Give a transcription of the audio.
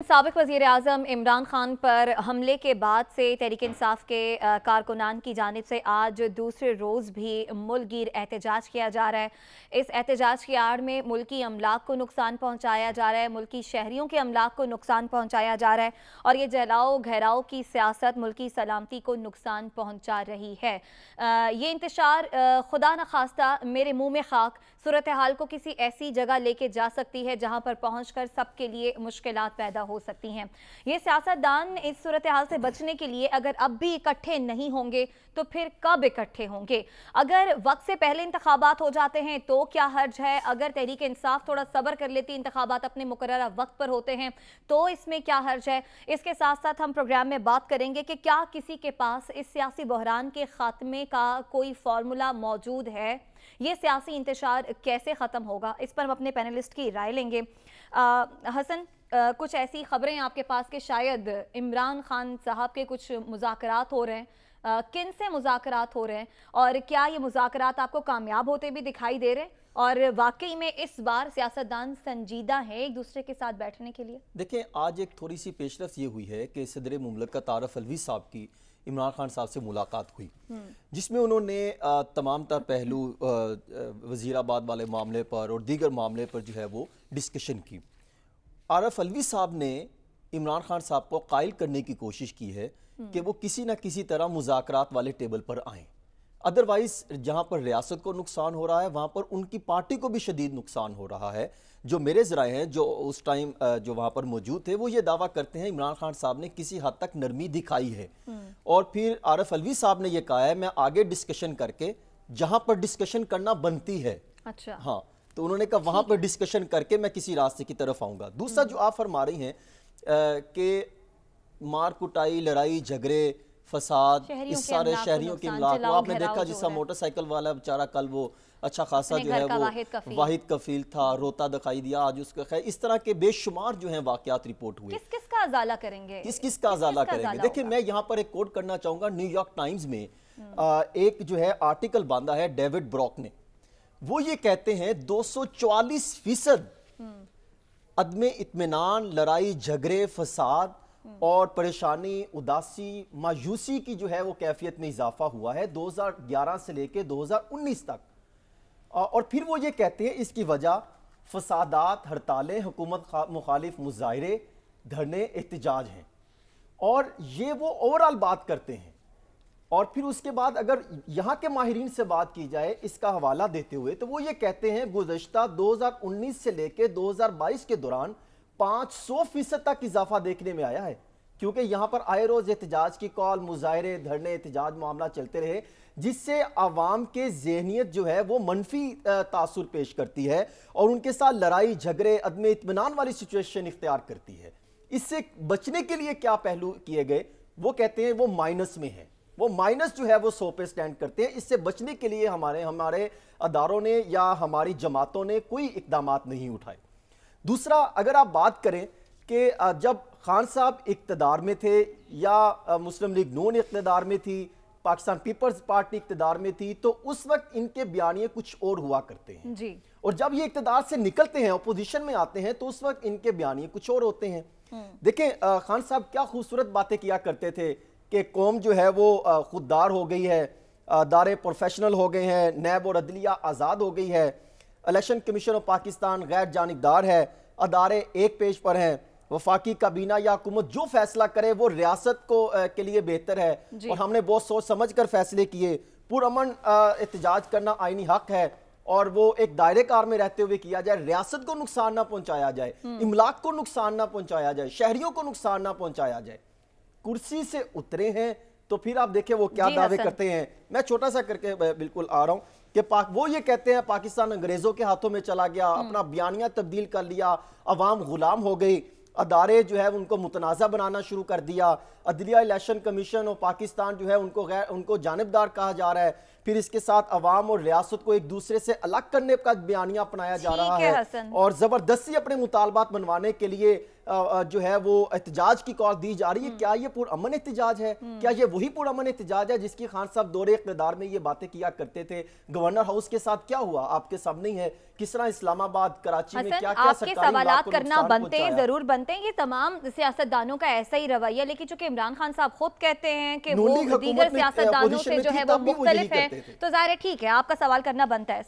साबिक वज़ीर आज़म इमरान खान पर हमले के बाद से तहरीक इंसाफ के कारकुनान की जानिब से आज दूसरे रोज़ भी मुल्क गिर एहतजाज किया जा रहा है। इस एहतजाज की आड़ में मुल्की अमलाक को नुकसान पहुँचाया जा रहा है, मुल्की शहरियों के अमलाक को नुकसान पहुँचाया जा रहा है और ये जलाओ घेराव की सियासत मुल्की सलामती को नुकसान पहुँचा रही है। ये इंतशार खुदा न खास्ता मेरे मुँह में खाक सूरत हाल को किसी ऐसी जगह लेके जा सकती है जहाँ पर पहुँच कर सबके लिए मुश्किलात पैदा हो सकती हैं। ये सियासतदान इस सूरत हाल से बचने के लिए अगर अब भी इकट्ठे नहीं होंगे तो फिर कब इकट्ठे होंगे? अगर वक्त से पहले इंतखाबात हो जाते हैं तो क्या हर्ज है? अगर तहरीक इंसाफ थोड़ा सब्र कर लेती, इंतखाबात अपने मुकर्ररा वक्त पर होते हैं तो इसमें क्या हर्ज है? इसके साथ साथ हम प्रोग्राम में बात करेंगे कि क्या किसी के पास इस सियासी बहरान के खात्मे का कोई फार्मूला मौजूद है? ये सियासी इंतशार कैसे ख़त्म होगा? इस पर हम अपने पैनलिस्ट की राय लेंगे। हसन, कुछ ऐसी खबरें आपके पास कि शायद इमरान खान साहब के कुछ मुज़ाकरात हो रहे हैं, किन से मुज़ाकरात हो रहे हैं और क्या ये मुज़ाकरात आपको कामयाब होते भी दिखाई दे रहे हैं और वाकई में इस बार सियासतदान संजीदा है एक दूसरे के साथ बैठने के लिए? देखें, आज एक थोड़ी सी पेशरफ ये हुई है कि सदर मुमलकत आरिफ अलवी साहब की इमरान खान साहब से मुलाकात हुई, जिसमें उन्होंने तमाम तर पहलू वज़ीराबाद वाले मामले पर और दीगर मामले पर जो है वो डिस्कशन की। आरिफ अलवी साहब ने इमरान खान साहब को कायल करने की कोशिश की है कि वो किसी न किसी तरह मुज़ाकरात वाले टेबल पर आएँ। अदरवाइज जहाँ पर रियासत को नुकसान हो रहा है वहाँ पर उनकी पार्टी को भी शदीद नुकसान हो रहा है। जो मेरे ज़राए हैं जो उस टाइम जो वहाँ पर मौजूद थे वो ये दावा करते हैं इमरान खान साहब ने किसी हद तक नरमी दिखाई है और फिर आरिफ अलवी साहब ने ये कहा है मैं आगे डिस्कशन करके जहाँ पर डिस्कशन करना बनती है, अच्छा हाँ, तो उन्होंने कहा वहाँ पर डिस्कशन करके मैं किसी रास्ते की तरफ आऊँगा। दूसरा जो आप फरमा रही हैं कि मार कुटाई, लड़ाई झगड़े, फसाद, इस सारे शहरियों के इमलाक को आपने देखा, जिसका मोटरसाइकिल वाला बेचारा कल वो अच्छा खासा जो है वो वाहिद कफील था, रोता दिखाई दिया, आज उसका खैर इस तरह के बेशुमार जो हैं वाकयात रिपोर्ट हुए। किस का अजाला करेंगे? किस का अजाला करेंगे? देखिए, मैं यहाँ पर एक कोट करना चाहूँगा। न्यूयॉर्क टाइम्स में एक जो है आर्टिकल बांधा है डेविड ब्रॉक ने। वो ये कहते हैं 244% अदम इत्मीनान, लड़ाई झगड़े, फसाद और परेशानी, उदासी, मायूसी की जो है वो कैफियत में इजाफा हुआ है 2011 से लेके 2019 तक। और फिर वो ये कहते हैं इसकी वजह फसादात, हड़तालें, हुकूमत मुखालिफ मुजाहरे, धरने, एहतजाज हैं। और ये वो ओवरऑल बात करते हैं। और फिर उसके बाद अगर यहाँ के माहिरीन से बात की जाए इसका हवाला देते हुए तो वो ये कहते हैं गुज़श्ता 2019 से लेके 2022 के दौरान 500% तक इजाफा देखने में आया है, क्योंकि यहाँ पर आए रोज एहतजाज की कॉल, मुजाहरे, धरने, एहतजाज मामला चलते रहे, जिससे आवाम के ज़हनियत जो है वो मनफी तासुर पेश करती है और उनके साथ लड़ाई झगड़े, अदम इत्मीनान वाली सिचुएशन इख्तियार करती है। इससे बचने के लिए क्या पहलू किए गए? वो कहते हैं वो माइनस में है, वो माइनस जो है वो 100 पे स्टैंड करते हैं। इससे बचने के लिए हमारे अदारों ने या हमारी जमातों ने कोई इकदामात नहीं उठाए। दूसरा, अगर आप बात करें कि जब खान साहब इक़्तिदार में थे या मुस्लिम लीग नून इक़्तिदार में थी, पाकिस्तान पीपल्स पार्टी इक़्तिदार में थी, तो उस वक्त इनके बयानिए कुछ और हुआ करते हैं जी। और जब ये इक़्तिदार से निकलते हैं, अपोजिशन में आते हैं, तो उस वक्त इनके बयानिए कुछ और होते हैं। देखें, खान साहब क्या खूबसूरत बातें किया करते थे कि कौम जो है वो खुददार हो गई है, दारे प्रोफेशनल हो गए हैं, नैब और अदलिया आज़ाद हो गई है, इलेक्शन कमीशन ऑफ पाकिस्तान गैर जानिबदार है, अदारे एक पेज पर हैं, वफाकी काबीना या हुकूमत जो फैसला करे वो रियासत को के लिए बेहतर है और हमने बहुत सोच समझ कर फैसले किए। पुरअमन एहतजाज करना आईनी हक है और वो एक दायरे कार में रहते हुए किया जाए, रियासत को नुकसान ना पहुंचाया जाए, इमलाक को नुकसान ना पहुंचाया जाए, शहरियों को नुकसान ना पहुंचाया जाए। कुर्सी से उतरे हैं तो फिर आप देखें वो क्या दावे करते हैं। मैं छोटा सा करके बिल्कुल आ रहा हूं कि वो ये कहते हैं पाकिस्तान अंग्रेजों के हाथों में चला गया, अपना बयानिया तब्दील कर लिया, अवाम गुलाम हो गई, अदारे जो है उनको मुतनाज़ा बनाना शुरू कर दिया, अदलिया, इलेक्शन कमीशन और पाकिस्तान जो है उनको जानिबदार कहा जा रहा है, پھر اس کے ساتھ عوام اور ریاست کو ایک دوسرے سے الگ کرنے کا بیانیہ اپنایا جا رہا ہے اور زبردستی اپنے مطالبات منوانے کے لیے جو ہے وہ احتجاج کی کال دی جا رہی ہے. کیا یہ پرامن احتجاج ہے؟ کیا یہ وہی پرامن احتجاج ہے جس کی خان صاحب دور اقتدار میں یہ باتیں کیا کرتے تھے؟ گورنر ہاؤس کے ساتھ کیا ہوا آپ کے سامنے ہی ہے. کس طرح اسلام آباد، کراچی میں کیا کیا آپ کے سوالات کرنا بنتے ہیں، ضرور بنتے ہیں. یہ تمام سیاستدانوں کا ایسا ہی رویہ، لیکن چونکہ عمران خان صاحب خود کہتے ہیں کہ وہ دیگر سیاستدانوں سے جو ہے وہ مختلف ہے، تو ظاہر ہے ٹھیک ہے آپ کا سوال کرنا بنتا ہے.